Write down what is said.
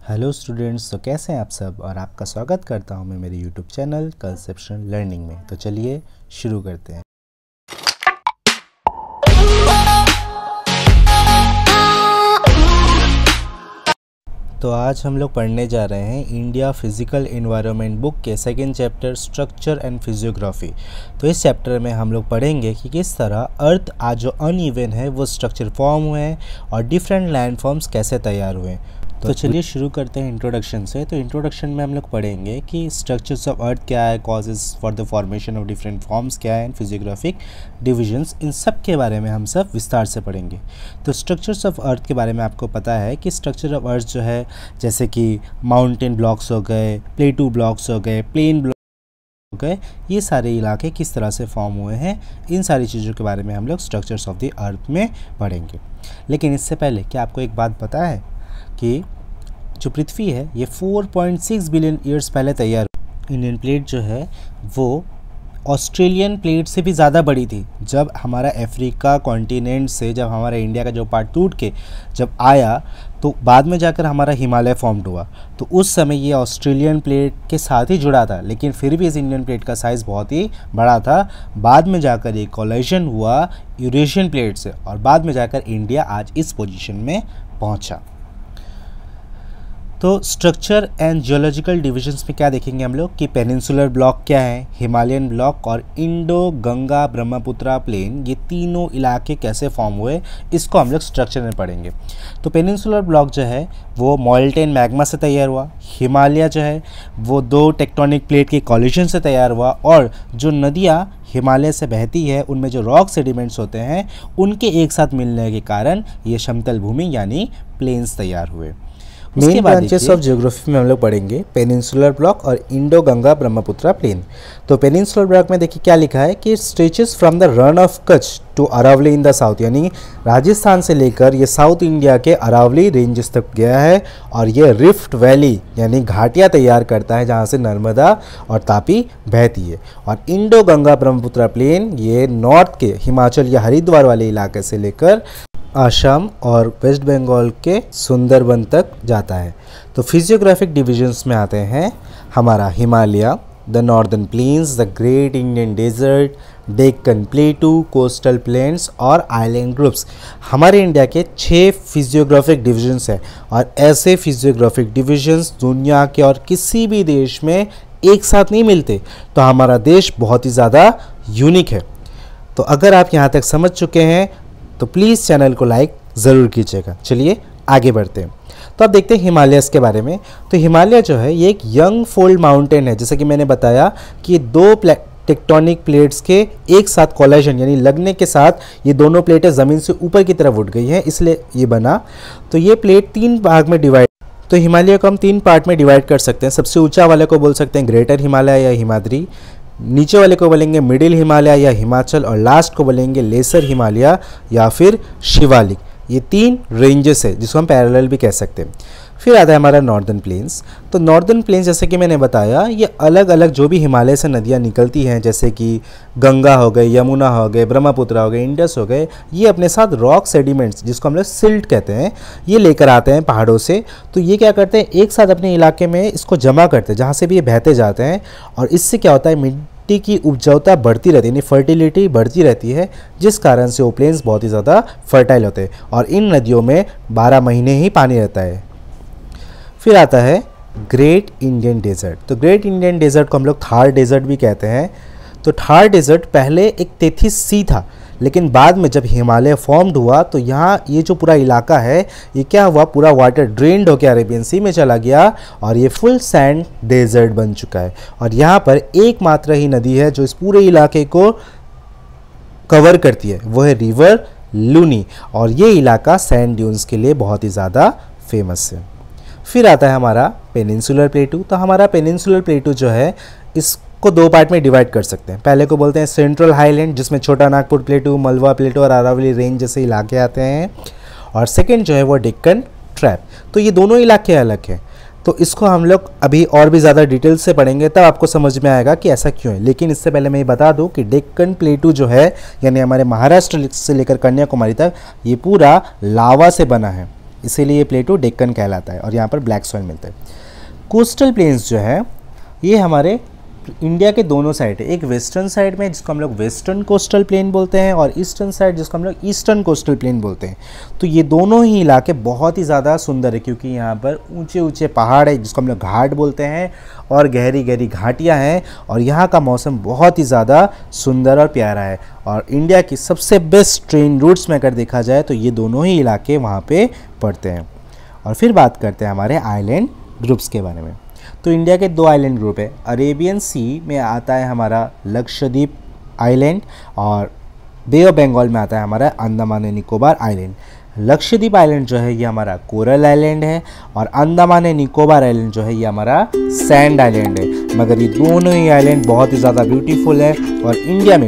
Hello students, तो कैसे हैं आप सब। और आपका स्वागत करता हूं मैं मेरे यूट्यूब चैनल कंसेप्शन लर्निंग में। तो चलिए शुरू करते हैं। तो आज हम लोग पढ़ने जा रहे हैं इंडिया फिजिकल एनवायरनमेंट बुक के second chapter structure and physiography. तो इस चैप्टर में हम लोग पढ़ेंगे कि किस तरह अर्थ आज जो अनइवन है वो स्ट्रक्चर फॉर्म हुए हैं और डिफरेंट लैंड फॉर्म्स कैसे तैयार हुए हैं। तो चलिए शुरू करते हैं इंट्रोडक्शन से। तो इंट्रोडक्शन में हम लोग पढ़ेंगे कि स्ट्रक्चर्स ऑफ अर्थ क्या है, causes for the formation of different forms क्या है, एंड फिजियोग्राफिक डिविजन्स, इन सब के बारे में हम सब विस्तार से पढ़ेंगे। तो स्ट्रक्चर्स ऑफ अर्थ के बारे में आपको पता है कि स्ट्रक्चर ऑफ अर्थ जो है जैसे कि माउंटेन ब्लॉक्स हो गए, प्लेटू ब्लॉक्स हो गए, प्लेन ब्लॉक हो गए, ये सारे इलाके किस तरह से फॉर्म हुए हैं, इन सारी चीज़ों के बारे में हम लोग स्ट्रक्चर्स ऑफ द अर्थ में पढ़ेंगे। लेकिन इससे पहले क्या आपको एक बात पता है कि जो पृथ्वी है ये 4.6 बिलियन ईयर्स पहले तैयार हुई। इंडियन प्लेट जो है वो ऑस्ट्रेलियन प्लेट से भी ज़्यादा बड़ी थी। जब हमारा अफ्रीका कॉन्टिनेंट से जब हमारा इंडिया का जो पार्ट टूट के जब आया तो बाद में जाकर हमारा हिमालय फॉर्म्ड हुआ। तो उस समय ये ऑस्ट्रेलियन प्लेट के साथ ही जुड़ा था, लेकिन फिर भी इस इंडियन प्लेट का साइज़ बहुत ही बड़ा था। बाद में जाकर एक कोलिजन हुआ यूरेशियन प्लेट से और बाद में जाकर इंडिया आज इस पोजीशन में पहुंचा। तो स्ट्रक्चर एंड जियोलॉजिकल डिविजन्स में क्या देखेंगे हम लोग कि पेनिनसुलर ब्लॉक क्या है, हिमालयन ब्लॉक और इंडो गंगा ब्रह्मपुत्रा प्लेन, ये तीनों इलाके कैसे फॉर्म हुए, इसको हम लोग स्ट्रक्चर में पढ़ेंगे। तो पेनिनसुलर ब्लॉक जो है वो मॉल्टेन मैग्मा से तैयार हुआ, हिमालय जो है वो दो टेक्टोनिक प्लेट के कॉलिजन से तैयार हुआ, और जो नदियाँ हिमालय से बहती है उनमें जो रॉक सेडिमेंट्स होते हैं उनके एक साथ मिलने के कारण ये समतल भूमि यानी प्लेन्स तैयार हुए। मेन ब्रांचेस ऑफ ज्योग्राफी में हम लोग पढ़ेंगे पेनिनसुलर ब्लॉक और इंडो गंगा ब्रह्मपुत्रा प्लेन। तो पेनिनसुलर ब्लॉक में देखिए क्या लिखा है कि stretches from the Rann of Kutch to Aravalli in the south, यानी राजस्थान से लेकर ये साउथ इंडिया के अरावली रेंजेस तक गया है। और ये रिफ्ट वैली यानी घाटियाँ तैयार करता है जहाँ से नर्मदा और तापी बहती है। और इंडो गंगा ब्रह्मपुत्रा प्लेन ये नॉर्थ के हिमाचल या हरिद्वार वाले इलाके से लेकर आसाम और वेस्ट बंगाल के सुंदरबन तक जाता है। तो फिजियोग्राफिक डिविजन्स में आते हैं हमारा Himalaya, the northern plains, the great Indian desert, Deccan plateau, coastal plains और आइलैंड ग्रुप्स। हमारे इंडिया के 6 फिजियोग्राफिक डिविजन्स हैं और ऐसे फिजियोग्राफिक डिविजन्स दुनिया के और किसी भी देश में एक साथ नहीं मिलते। तो हमारा देश बहुत ही ज़्यादा यूनिक है। तो अगर आप यहाँ तक समझ चुके हैं तो प्लीज़ चैनल को लाइक ज़रूर कीजिएगा। चलिए आगे बढ़ते हैं। तो अब देखते हैं हिमालयस के बारे में। तो हिमालय जो है ये एक यंग फोल्ड माउंटेन है। जैसे कि मैंने बताया कि दो टेक्टोनिक प्लेट्स के एक साथ कोलिजन यानी लगने के साथ ये दोनों प्लेटें ज़मीन से ऊपर की तरफ उठ गई हैं, इसलिए ये बना। तो ये प्लेट 3 भाग में डिवाइड, तो हिमालय को हम 3 पार्ट में डिवाइड कर सकते हैं। सबसे ऊंचा वाले को बोल सकते हैं ग्रेटर हिमालय या हिमाद्री, नीचे वाले को बोलेंगे मिडिल हिमालय या हिमाचल, और लास्ट को बोलेंगे लेसर हिमालय या फिर शिवालिक। ये 3 रेंजेस है जिसको हम पैरेलल भी कह सकते हैं। फिर आता है हमारा नॉर्दर्न प्लेन्स। तो नॉर्दर्न प्लेन्स जैसे कि मैंने बताया ये अलग अलग जो भी हिमालय से नदियाँ निकलती हैं जैसे कि गंगा हो गई, यमुना हो गए, ब्रह्मपुत्रा हो गए, इंडस हो गए, ये अपने साथ रॉक सेडिमेंट्स जिसको हम लोग सिल्ट कहते हैं ये लेकर आते हैं पहाड़ों से। तो ये क्या करते हैं एक साथ अपने इलाके में इसको जमा करते हैं जहाँ से भी ये बहते जाते हैं, और इससे क्या होता है मिट्टी की उपजाऊता बढ़ती रहती है यानी फर्टिलिटी बढ़ती रहती है, जिस कारण से वो प्लेन्स बहुत ही ज़्यादा फर्टाइल होते हैं। और इन नदियों में 12 महीने ही पानी रहता है। फिर आता है ग्रेट इंडियन डेजर्ट। तो ग्रेट इंडियन डेजर्ट को हम लोग थार डेजर्ट भी कहते हैं। तो थार डेजर्ट पहले एक तेथिस सी था, लेकिन बाद में जब हिमालय फॉर्म्ड हुआ तो यहाँ ये जो पूरा इलाका है ये क्या हुआ, पूरा वाटर ड्रेन्ड होकर अरेबियन सी में चला गया और ये फुल सैंड डेजर्ट बन चुका है। और यहाँ पर एकमात्र ही नदी है जो इस पूरे इलाके को कवर करती है, वो है रिवर लूनी, और ये इलाका सैंड ड्यून्स के लिए बहुत ही ज़्यादा फेमस है। फिर आता है हमारा पेनिनसुलर प्लेटू। तो हमारा पेनिनसुलर प्लेटू जो है इसको 2 पार्ट में डिवाइड कर सकते हैं। पहले को बोलते हैं सेंट्रल हाईलैंड जिसमें छोटा नागपुर प्लेटू, मलवा प्लेटू और अरावली रेंज जैसे इलाके आते हैं, और सेकंड जो है वो डेक्कन ट्रैप। तो ये दोनों इलाके अलग हैं। तो इसको हम लोग अभी और भी ज़्यादा डिटेल से पढ़ेंगे तब आपको समझ में आएगा कि ऐसा क्यों है। लेकिन इससे पहले मैं ये बता दूं कि डेक्कन प्लेटू जो है यानी हमारे महाराष्ट्र से लेकर कन्याकुमारी तक ये पूरा लावा से बना है। इसीलिए ये प्लेटू डेक्कन कहलाता है और यहाँ पर ब्लैक सॉइल मिलता है। कोस्टल प्लेन्स जो है ये हमारे इंडिया के दोनों साइड है, एक वेस्टर्न साइड में जिसको हम लोग वेस्टर्न कोस्टल प्लेन बोलते हैं और ईस्टर्न साइड जिसको हम लोग ईस्टर्न कोस्टल प्लेन बोलते हैं। तो ये दोनों ही इलाके बहुत ही ज़्यादा सुंदर है क्योंकि यहाँ पर ऊंचे ऊंचे पहाड़ है जिसको हम लोग घाट बोलते हैं और गहरी गहरी घाटियाँ हैं और यहाँ का मौसम बहुत ही ज़्यादा सुंदर और प्यारा है। और इंडिया की सबसे बेस्ट ट्रेन रूट्स में अगर देखा जाए तो ये दोनों ही इलाके वहाँ पर पड़ते हैं। और फिर बात करते हैं हमारे आइलैंड ग्रुप्स के बारे में। तो इंडिया के 2 आइलैंड ग्रुप है, अरेबियन सी में आता है हमारा लक्षद्वीप आइलैंड और बे ऑफ बंगाल में आता है हमारा Andaman and Nicobar island. Lakshadweep island जो है ये हमारा कोरल आइलैंड है और अंडमान एंड निकोबार आइलैंड जो है ये हमारा सैंड आइलैंड है। मगर ये दोनों ही आइलैंड बहुत ही ज़्यादा ब्यूटीफुल है और इंडिया में